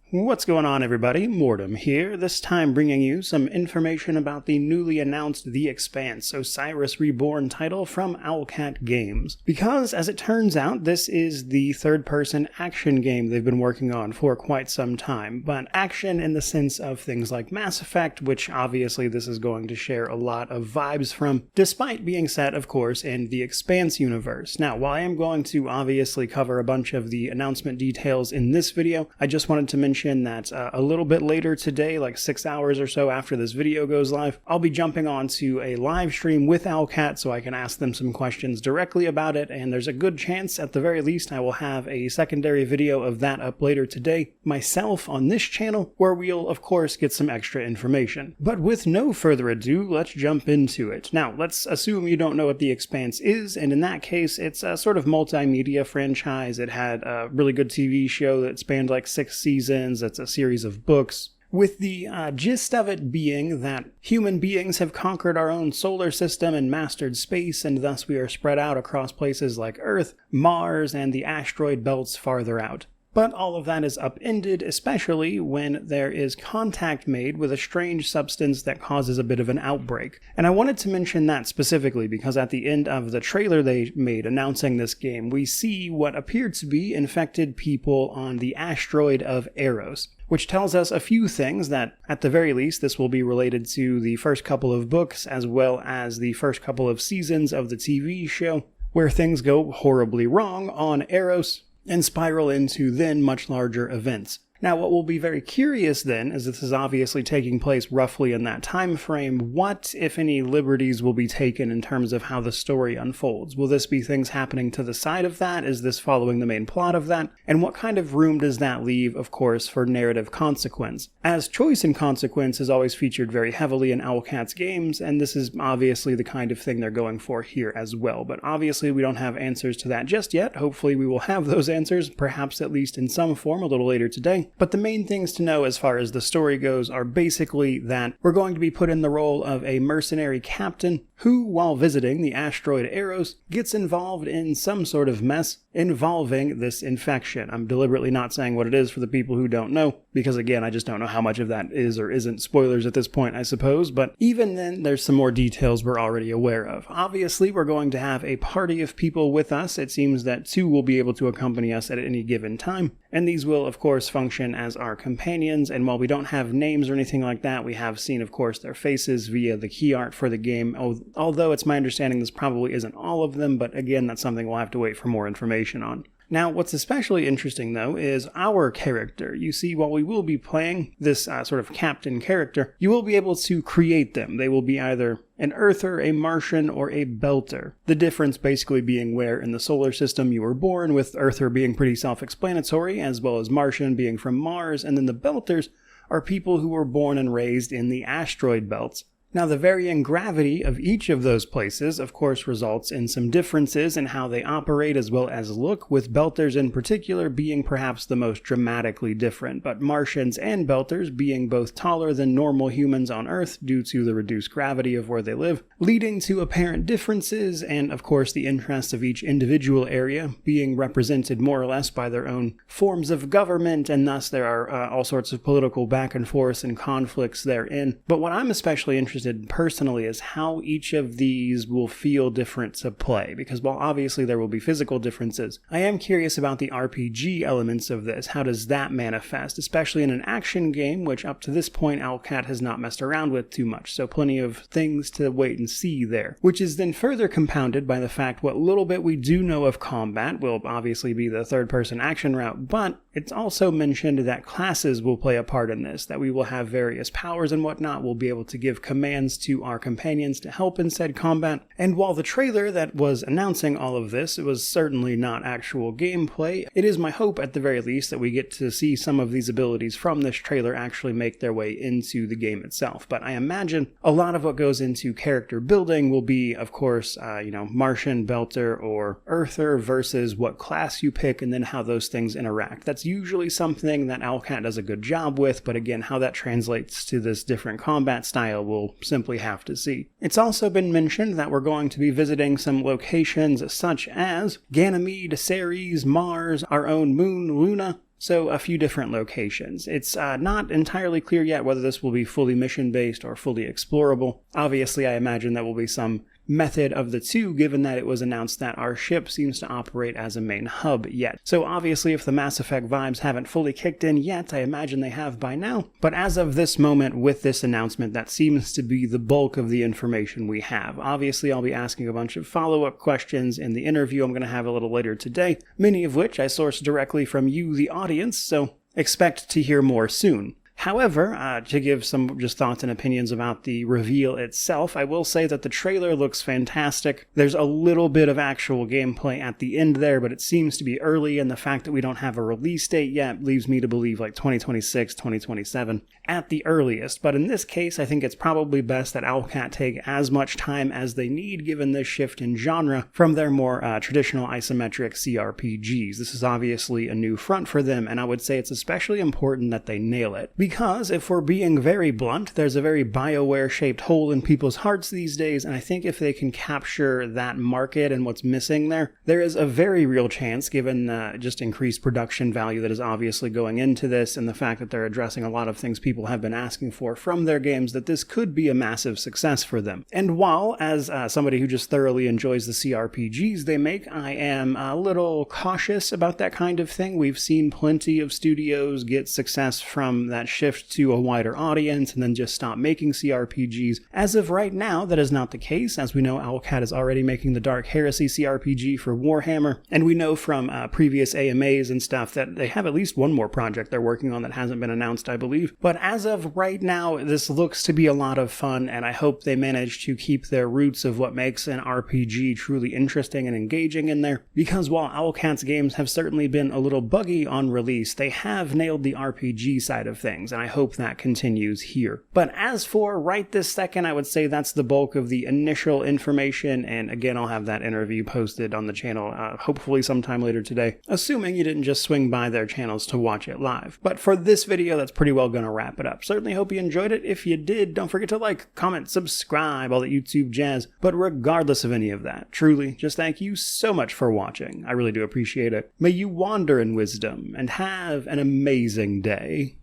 What's going on, everybody? Mortem here, this time bringing you some information about the newly announced The Expanse Osiris Reborn title from Owlcat Games. Because, as it turns out, this is the third-person action game they've been working on for quite some time, but action in the sense of things like Mass Effect, which obviously this is going to share a lot of vibes from, despite being set, of course, in the Expanse universe. Now, while I am going to obviously cover a bunch of the announcement details in this video, I just wanted to mention that a little bit later today, like 6 hours or so after this video goes live, I'll be jumping onto a live stream with Owlcat so I can ask them some questions directly about it, and there's a good chance, at the very least, I will have a secondary video of that up later today myself on this channel, where we'll, of course, get some extra information. But with no further ado, let's jump into it. Now, let's assume you don't know what The Expanse is, and in that case, it's a sort of multimedia franchise. It had a really good TV show that spanned like 6 seasons. It's a series of books, with the gist of it being that human beings have conquered our own solar system and mastered space, and thus we are spread out across places like Earth, Mars, and the asteroid belts farther out. But all of that is upended, especially when there is contact made with a strange substance that causes a bit of an outbreak. And I wanted to mention that specifically because at the end of the trailer they made announcing this game, we see what appeared to be infected people on the asteroid of Eros, which tells us a few things that, at the very least, this will be related to the first couple of books as well as the first couple of seasons of the TV show, where things go horribly wrong on Eros and spiral into then much larger events. Now, what will be very curious then, as this is obviously taking place roughly in that time frame, what, if any, liberties will be taken in terms of how the story unfolds? Will this be things happening to the side of that? Is this following the main plot of that? And what kind of room does that leave, of course, for narrative consequence? As choice and consequence is always featured very heavily in Owlcat's games, and this is obviously the kind of thing they're going for here as well. But obviously we don't have answers to that just yet. Hopefully we will have those answers, perhaps at least in some form a little later today. But the main things to know as far as the story goes are basically that we're going to be put in the role of a mercenary captain who, while visiting the asteroid Eros, gets involved in some sort of mess involving this infection. I'm deliberately not saying what it is for the people who don't know, because again, I just don't know how much of that is or isn't spoilers at this point, I suppose, but even then, there's some more details we're already aware of. Obviously, we're going to have a party of people with us. It seems that 2 will be able to accompany us at any given time, and these will, of course, function as our companions, and while we don't have names or anything like that, we have seen, of course, their faces via the key art for the game, although it's my understanding this probably isn't all of them, but again, that's something we'll have to wait for more information on. Now, what's especially interesting, though, is our character. You see, while we will be playing this sort of captain character, you will be able to create them. They will be either an Earther, a Martian, or a Belter. The difference basically being where in the solar system you were born, with Earther being pretty self-explanatory, as well as Martian being from Mars, and then the Belters are people who were born and raised in the asteroid belts. Now, the varying gravity of each of those places, of course, results in some differences in how they operate as well as look, with Belters in particular being perhaps the most dramatically different, but Martians and Belters being both taller than normal humans on Earth due to the reduced gravity of where they live, leading to apparent differences and, of course, the interests of each individual area being represented more or less by their own forms of government, and thus there are all sorts of political back and forth and conflicts therein. But what I'm especially interested personally is how each of these will feel different to play, because while obviously there will be physical differences, I am curious about the RPG elements of this. How does that manifest, especially in an action game, which up to this point Owlcat has not messed around with too much, so plenty of things to wait and see there, which is then further compounded by the fact what little bit we do know of combat will obviously be the third-person action route, but it's also mentioned that classes will play a part in this, that we will have various powers and whatnot. We'll be able to give commands to our companions to help in said combat. And while the trailer that was announcing all of this, it was certainly not actual gameplay, it is my hope at the very least that we get to see some of these abilities from this trailer actually make their way into the game itself. But I imagine a lot of what goes into character building will be, of course, Martian, Belter, or Earther versus what class you pick and then how those things interact. That's usually something that Owlcat does a good job with, but again, how that translates to this different combat style we'll simply have to see. It's also been mentioned that we're going to be visiting some locations such as Ganymede, Ceres, Mars, our own moon, Luna, So a few different locations. It's not entirely clear yet whether this will be fully mission-based or fully explorable. Obviously, I imagine there will be some method of the two, given that it was announced that our ship seems to operate as a main hub yet. So obviously, if the Mass Effect vibes haven't fully kicked in yet, I imagine they have by now. But as of this moment, with this announcement, that seems to be the bulk of the information we have. Obviously, I'll be asking a bunch of follow-up questions in the interview I'm going to have a little later today, many of which I sourced directly from you, the audience, so expect to hear more soon. However, to give some just thoughts and opinions about the reveal itself, I will say that the trailer looks fantastic. There's a little bit of actual gameplay at the end there, but it seems to be early, and the fact that we don't have a release date yet leaves me to believe like 2026, 2027 at the earliest. But in this case, I think it's probably best that Owlcat take as much time as they need, given this shift in genre from their more traditional isometric CRPGs. This is obviously a new front for them, and I would say it's especially important that they nail it. Because, if we're being very blunt, there's a very BioWare-shaped hole in people's hearts these days, and I think if they can capture that market and what's missing there, there is a very real chance, given just increased production value that is obviously going into this, and the fact that they're addressing a lot of things people have been asking for from their games, that this could be a massive success for them. And while, as somebody who just thoroughly enjoys the CRPGs they make, I am a little cautious about that kind of thing. We've seen plenty of studios get success from that shift to a wider audience and then just stop making CRPGs. As of right now, that is not the case. As we know, Owlcat is already making the Dark Heresy CRPG for Warhammer, and we know from previous AMAs and stuff that they have at least one more project they're working on that hasn't been announced, I believe. But as of right now, this looks to be a lot of fun, and I hope they manage to keep their roots of what makes an RPG truly interesting and engaging in there, because while Owlcat's games have certainly been a little buggy on release, they have nailed the RPG side of things, and I hope that continues here. But as for right this second, I would say that's the bulk of the initial information, and again, I'll have that interview posted on the channel hopefully sometime later today, assuming you didn't just swing by their channels to watch it live. But for this video, that's pretty well gonna wrap it up. Certainly hope you enjoyed it. If you did, don't forget to like, comment, subscribe, all that YouTube jazz. But regardless of any of that, truly, just thank you so much for watching. I really do appreciate it. May you wander in wisdom and have an amazing day.